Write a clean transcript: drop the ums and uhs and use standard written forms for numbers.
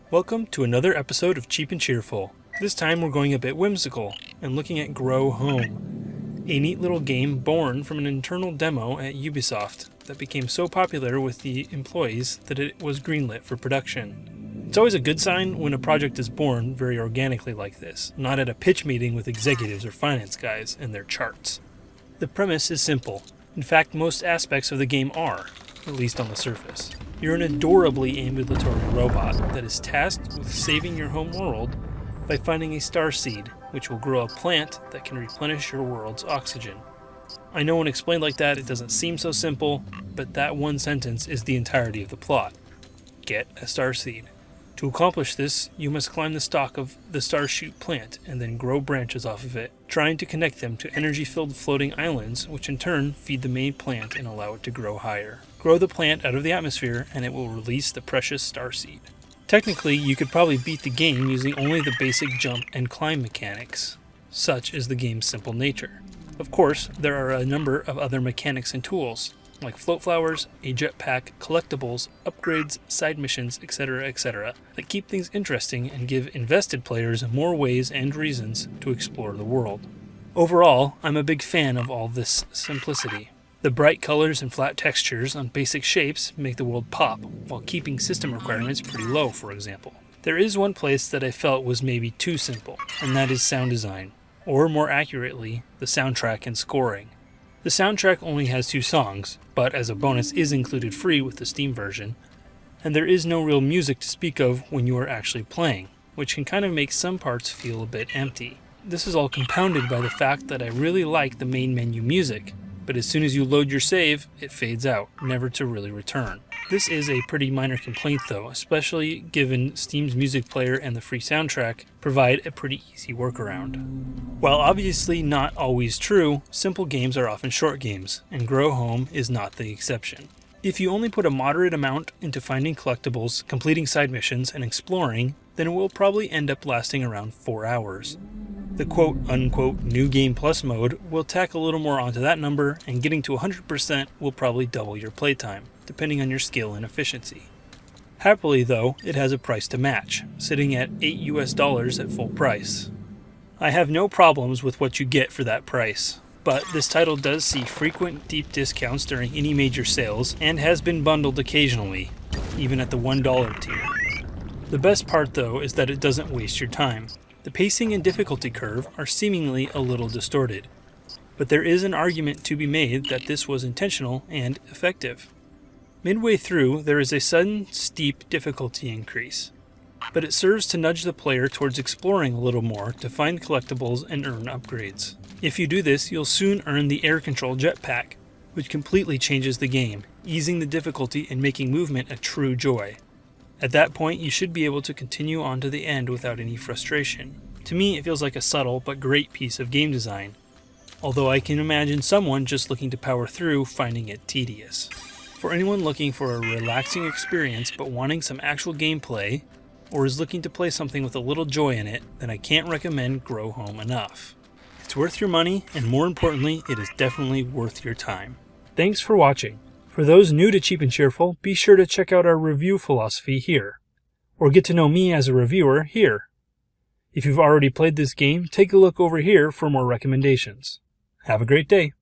Welcome to another episode of Cheap and Cheerful. This time we're going a bit whimsical and looking at Grow Home, a neat little game born from an internal demo at Ubisoft that became so popular with the employees that it was greenlit for production. It's always a good sign when a project is born very organically like this, not at a pitch meeting with executives or finance guys and their charts. The premise is simple. In fact, most aspects of the game are, at least on the surface. You're an adorably ambulatory robot that is tasked with saving your home world by finding a star seed, which will grow a plant that can replenish your world's oxygen. I know when explained like that it doesn't seem so simple, but that one sentence is the entirety of the plot. Get a star seed. To accomplish this, you must climb the stalk of the star shoot plant and then grow branches off of it, trying to connect them to energy-filled floating islands, which in turn feed the main plant and allow it to grow higher. Grow the plant out of the atmosphere and it will release the precious star seed. Technically, you could probably beat the game using only the basic jump and climb mechanics. Such is the game's simple nature. Of course, there are a number of other mechanics and tools, like float flowers, a jetpack, collectibles, upgrades, side missions, etc., that keep things interesting and give invested players more ways and reasons to explore the world. Overall, I'm a big fan of all this simplicity. The bright colors and flat textures on basic shapes make the world pop, while keeping system requirements pretty low, for example. There is one place that I felt was maybe too simple, and that is sound design, or more accurately, the soundtrack and scoring. The soundtrack only has 2 songs, but as a bonus is included free with the Steam version, and there is no real music to speak of when you are actually playing, which can kind of make some parts feel a bit empty. This is all compounded by the fact that I really like the main menu music, but as soon as you load your save, it fades out, never to really return. This is a pretty minor complaint though, especially given Steam's music player and the free soundtrack provide a pretty easy workaround. While obviously not always true, simple games are often short games, and Grow Home is not the exception. If you only put a moderate amount into finding collectibles, completing side missions, and exploring, then it will probably end up lasting around 4 hours. The quote-unquote New Game Plus mode will tack a little more onto that number, and getting to 100% will probably double your playtime, depending on your skill and efficiency. Happily though, it has a price to match, sitting at $8 at full price. I have no problems with what you get for that price, but this title does see frequent deep discounts during any major sales, and has been bundled occasionally, even at the $1 tier. The best part though is that it doesn't waste your time. The pacing and difficulty curve are seemingly a little distorted, but there is an argument to be made that this was intentional and effective. Midway through, there is a sudden, steep difficulty increase, but it serves to nudge the player towards exploring a little more to find collectibles and earn upgrades. If you do this, you'll soon earn the air control jetpack, which completely changes the game, easing the difficulty and making movement a true joy. At that point, you should be able to continue on to the end without any frustration. To me, it feels like a subtle but great piece of game design, although I can imagine someone just looking to power through finding it tedious. For anyone looking for a relaxing experience but wanting some actual gameplay, or is looking to play something with a little joy in it, then I can't recommend Grow Home enough. It's worth your money, and more importantly, it is definitely worth your time. Thanks for watching. For those new to Cheap and Cheerful, be sure to check out our review philosophy here, or get to know me as a reviewer here. If you've already played this game, take a look over here for more recommendations. Have a great day.